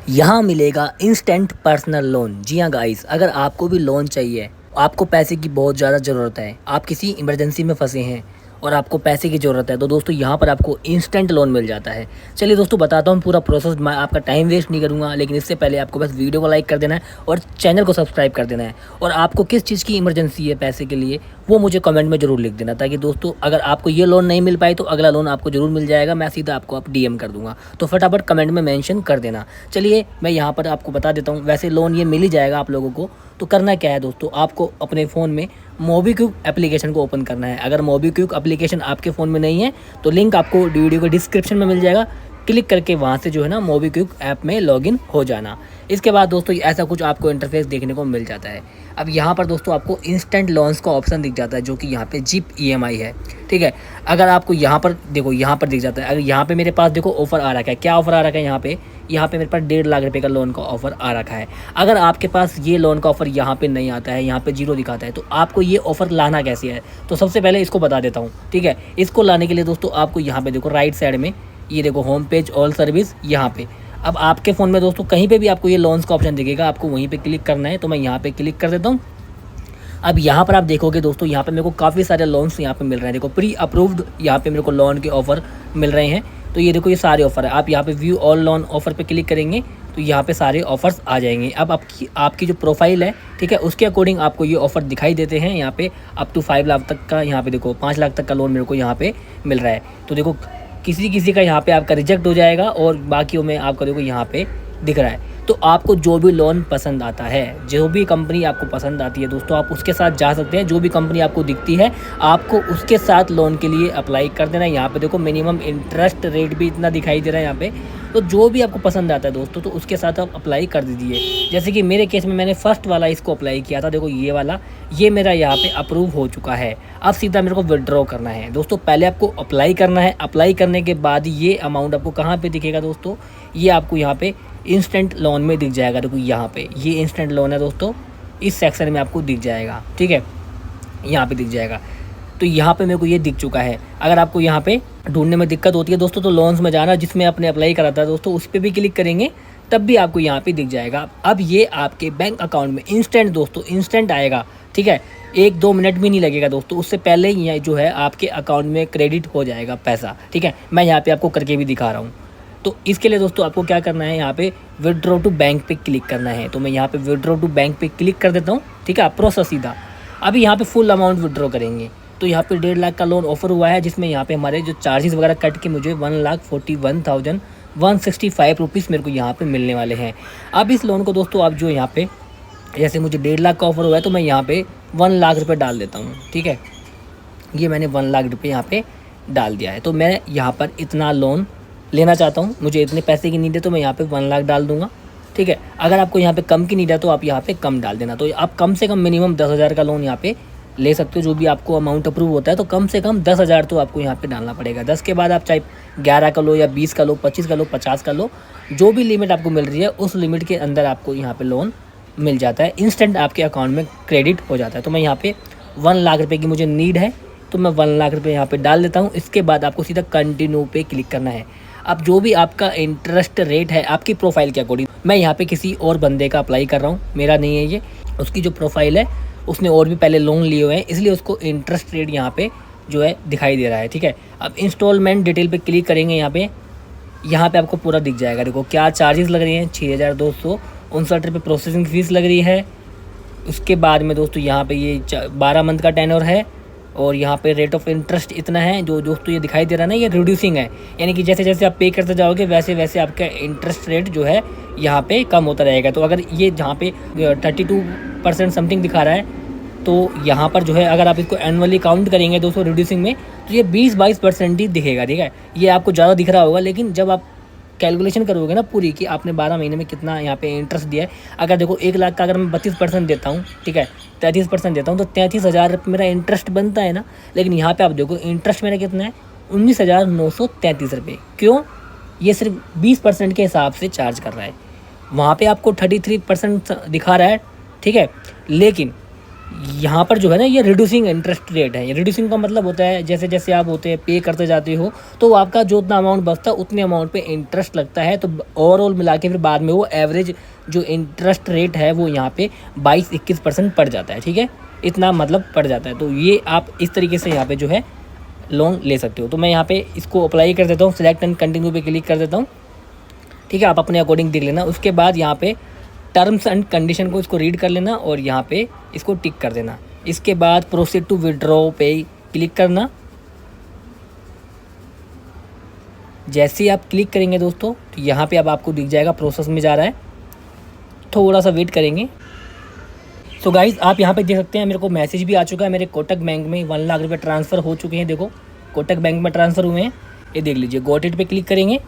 यहाँ मिलेगा instant personal loan. जी हाँ गाइस, अगर आपको भी लोन चाहिए, आपको पैसे की बहुत ज़्यादा ज़रूरत है, आप किसी इमरजेंसी में फंसे हैं और आपको पैसे की ज़रूरत है, तो दोस्तों यहाँ पर आपको इंस्टेंट लोन मिल जाता है। चलिए दोस्तों बताता हूँ पूरा प्रोसेस। मैं आपका टाइम वेस्ट नहीं करूँगा, लेकिन इससे पहले आपको बस वीडियो को लाइक कर देना है और चैनल को सब्सक्राइब कर देना है। और आपको किस चीज़ की इमरजेंसी है पैसे के लिए, वो मुझे कमेंट में ज़रूर लिख देना, ताकि दोस्तों अगर आपको ये लोन नहीं मिल पाए तो अगला लोन आपको ज़रूर मिल जाएगा। मैं सीधा आपको डीएम कर दूँगा, तो फटाफट कमेंट में मेंशन कर देना। चलिए मैं यहाँ पर आपको बता देता हूँ। वैसे लोन ये मिल ही जाएगा आप लोगों को। तो करना क्या है दोस्तों, आपको अपने फ़ोन में मोबीक्विक एप्लीकेशन को ओपन करना है। अगर मोबीक्विक एप्लीकेशन आपके फ़ोन में नहीं है तो लिंक आपको वीडियो के डिस्क्रिप्शन में मिल जाएगा। क्लिक करके वहाँ से जो है ना मोबीक्विक ऐप में लॉगिन हो जाना। इसके बाद दोस्तों ऐसा कुछ आपको इंटरफेस देखने को मिल जाता है। अब यहाँ पर दोस्तों आपको इंस्टेंट लोन्स का ऑप्शन दिख जाता है, जो कि यहाँ पे जीप ईएमआई है। ठीक है, अगर आपको यहाँ पर देखो, यहाँ पर दिख जाता है। अगर यहाँ पे मेरे पास देखो ऑफर आ रखा है, क्या ऑफर आ रखा है यहाँ पे मेरे पास 1.5 लाख रुपए का लोन का ऑफर आ रखा है। अगर आपके पास ये लोन का ऑफर यहाँ पे नहीं आता है, यहाँ पे जीरो दिखाता है, तो आपको ये ऑफर लाना कैसे है, तो सबसे पहले इसको बता देता हूँ। ठीक है, इसको लाने के लिए दोस्तों आपको यहाँ पे देखो राइट साइड में ये देखो होम पेज ऑल सर्विस, यहाँ पे अब आपके फ़ोन में दोस्तों कहीं पे भी आपको ये लोन्स का ऑप्शन दिखेगा, आपको वहीं पे क्लिक करना है। तो मैं यहाँ पे क्लिक कर देता हूँ। अब यहाँ पर आप देखोगे दोस्तों, यहाँ पे मेरे को काफ़ी सारे लोन्स यहाँ पे मिल रहे हैं। देखो प्री अप्रूव्ड यहाँ पे मेरे को लोन के ऑफ़र मिल रहे हैं। तो ये देखो ये सारे ऑफ़र है। आप यहाँ पे व्यू ऑल लोन ऑफ़र पे क्लिक करेंगे तो यहाँ पे सारे ऑफ़र्स आ जाएंगे। अब आपकी जो प्रोफाइल है, ठीक है, उसके अकॉर्डिंग आपको ये ऑफ़र दिखाई देते हैं। यहाँ पे अप टू 5 लाख तक का, यहाँ पे देखो 5 लाख तक का लोन मेरे को यहाँ पे मिल रहा है। तो देखो किसी का यहाँ पे आपका रिजेक्ट हो जाएगा और बाकियों में आपका देखो यहाँ पे दिख रहा है। तो आपको जो भी लोन पसंद आता है, जो भी कंपनी आपको पसंद आती है दोस्तों, आप उसके साथ जा सकते हैं। जो भी कंपनी आपको दिखती है, आपको उसके साथ लोन के लिए अप्लाई कर देना है। यहाँ पे देखो मिनिमम इंटरेस्ट रेट भी इतना दिखाई दे रहा है यहाँ पे। तो जो भी आपको पसंद आता है दोस्तों, तो उसके साथ आप अप्लाई कर दीजिए। जैसे कि मेरे केस में मैंने फर्स्ट वाला इसको अप्लाई किया था। देखो ये वाला, ये मेरा यहाँ पे अप्रूव हो चुका है। अब सीधा मेरे को विड्रॉ करना है दोस्तों। पहले आपको अप्लाई करना है। अप्लाई करने के बाद ये अमाउंट आपको कहाँ पे दिखेगा दोस्तों, ये आपको यहाँ पे इंस्टेंट लोन में दिख जाएगा। देखो यहाँ पे ये इंस्टेंट लोन है दोस्तों, इस सेक्शन में आपको दिख जाएगा। ठीक है, यहाँ पे दिख जाएगा। तो यहाँ पे मेरे को ये दिख चुका है। अगर आपको यहाँ पे ढूंढने में दिक्कत होती है दोस्तों, तो लोन्स में जाना, जिसमें आपने अप्लाई करा था दोस्तों, उस पर भी क्लिक करेंगे तब भी आपको यहाँ पे दिख जाएगा। अब ये आपके बैंक अकाउंट में इंस्टेंट दोस्तों, इंस्टेंट आएगा। ठीक है, 1-2 मिनट भी नहीं लगेगा दोस्तों, उससे पहले ही जो है आपके अकाउंट में क्रेडिट हो जाएगा पैसा। ठीक है, मैं यहाँ पे आपको करके भी दिखा रहा हूँ। तो इसके लिए दोस्तों आपको क्या करना है, यहाँ पे विड्रॉ टू बैंक पे क्लिक करना है। तो मैं यहाँ पे विड्रॉ टू बैंक पे क्लिक कर देता हूँ। ठीक है, प्रोसेस सीधा। अभी यहाँ पे फुल अमाउंट विड्रॉ करेंगे। तो यहाँ पे 1.5 लाख का लोन ऑफर हुआ है, जिसमें यहाँ पे हमारे जो चार्जेस वगैरह कट के मुझे 1,41,165 रुपीज़ मेरे को यहाँ पे मिलने वाले हैं। अब इस लोन को दोस्तों आप जो यहाँ पे, जैसे मुझे 1.5 लाख का ऑफर हुआ है, तो मैं यहाँ पे 1 लाख रुपये डाल देता हूँ। ठीक है, ये मैंने 1 लाख रुपये यहाँ पे डाल दिया है। तो मैं यहाँ पर इतना लोन लेना चाहता हूँ, मुझे इतने पैसे की नीड है, तो मैं यहाँ पे 1 लाख डाल दूंगा। ठीक है, अगर आपको यहाँ पे कम की नीड है तो आप यहाँ पे कम डाल देना। तो आप कम से कम मिनिमम 10,000 का लोन यहाँ पे ले सकते हो। जो भी आपको अमाउंट अप्रूव होता है, तो कम से कम 10,000 तो आपको यहाँ पे डालना पड़ेगा। 10 के बाद आप चाहे 11 का लो या 20 का लो, 25 का लो, 50 का लो, जो भी लिमिट आपको मिल रही है उस लिमिट के अंदर आपको यहाँ पे लोन मिल जाता है। इंस्टेंट आपके अकाउंट में क्रेडिट हो जाता है। तो मैं यहाँ पे 1 लाख रुपये की मुझे नीड है, तो मैं 1 लाख रुपये यहाँ पे डाल देता हूँ। इसके बाद आपको सीधा कंटिन्यू पे क्लिक करना है। अब जो भी आपका इंटरेस्ट रेट है आपकी प्रोफाइल के अकॉर्डिंग, मैं यहाँ पे किसी और बंदे का अप्लाई कर रहा हूँ, मेरा नहीं है ये, उसकी जो प्रोफाइल है उसने और भी पहले लोन लिए हुए हैं, इसलिए उसको इंटरेस्ट रेट यहाँ पे जो है दिखाई दे रहा है। ठीक है, अब इंस्टॉलमेंट डिटेल पे क्लिक करेंगे। यहाँ पे आपको पूरा दिख जाएगा। देखो क्या चार्जेस लग रही हैं, 6,259 रुपये प्रोसेसिंग फ़ीस लग रही है। उसके बाद में दोस्तों यहाँ पे ये 12 मंथ का टेन्योर है, और यहाँ पे रेट ऑफ इंटरेस्ट इतना है। जो दोस्तों ये दिखाई दे रहा है ना, ये रिड्यूसिंग है, यानी कि जैसे जैसे आप पे करते जाओगे वैसे वैसे आपका इंटरेस्ट रेट जो है यहाँ पे कम होता रहेगा। तो अगर ये जहाँ पे 32% समथिंग दिखा रहा है, तो यहाँ पर जो है अगर आप इसको एनुअली काउंट करेंगे दोस्तों रिड्यूसिंग में, तो ये 20-22% ही दिखेगा। ठीक है, ये आपको ज़्यादा दिख रहा होगा, लेकिन जब आप कैलकुलेशन करोगे ना पूरी, कि आपने 12 महीने में कितना यहाँ पे इंटरेस्ट दिया है। अगर देखो 1 लाख का अगर मैं 32% देता हूँ, ठीक है, 33% देता हूँ, तो 33,000 रुपये मेरा इंटरेस्ट बनता है ना। लेकिन यहाँ पे आप देखो इंटरेस्ट मेरा कितना है, 19,933 रुपये। क्यों? ये सिर्फ 20% के हिसाब से चार्ज कर रहा है। वहाँ पे आपको 33% दिखा रहा है। ठीक है, लेकिन यहाँ पर जो है ना ये रिड्यूसिंग इंटरेस्ट रेट है। रिड्यूसिंग का मतलब होता है जैसे जैसे आप होते हैं पे करते जाते हो तो आपका जो उतना अमाउंट बचता है उतने अमाउंट पे इंटरेस्ट लगता है। तो ओवरऑल मिला के फिर बाद में वो एवरेज जो इंटरेस्ट रेट है वो यहाँ पे 22-21% पड़ जाता है। ठीक है, इतना मतलब पड़ जाता है। तो ये आप इस तरीके से यहाँ पे जो है लोन ले सकते हो। तो मैं यहाँ पे इसको अप्लाई कर देता हूँ, सिलेक्ट एंड कंटिन्यू पे क्लिक कर देता हूँ। ठीक है, आप अपने अकॉर्डिंग देख लेना। उसके बाद यहाँ पे टर्म्स एंड कंडीशन को इसको रीड कर लेना और यहाँ पे इसको टिक कर देना। इसके बाद प्रोसीड टू विड्रॉ पे क्लिक करना। जैसे ही आप क्लिक करेंगे दोस्तों तो यहाँ पे अब आपको दिख जाएगा प्रोसेस में जा रहा है, थोड़ा सा वेट करेंगे। सो गाइज आप यहाँ पे देख सकते हैं मेरे को मैसेज भी आ चुका है, मेरे कोटक बैंक में 1 लाख रुपये ट्रांसफ़र हो चुके हैं। देखो कोटक बैंक में ट्रांसफ़र हुए हैं, ये देख लीजिए। गॉट इट पे क्लिक करेंगे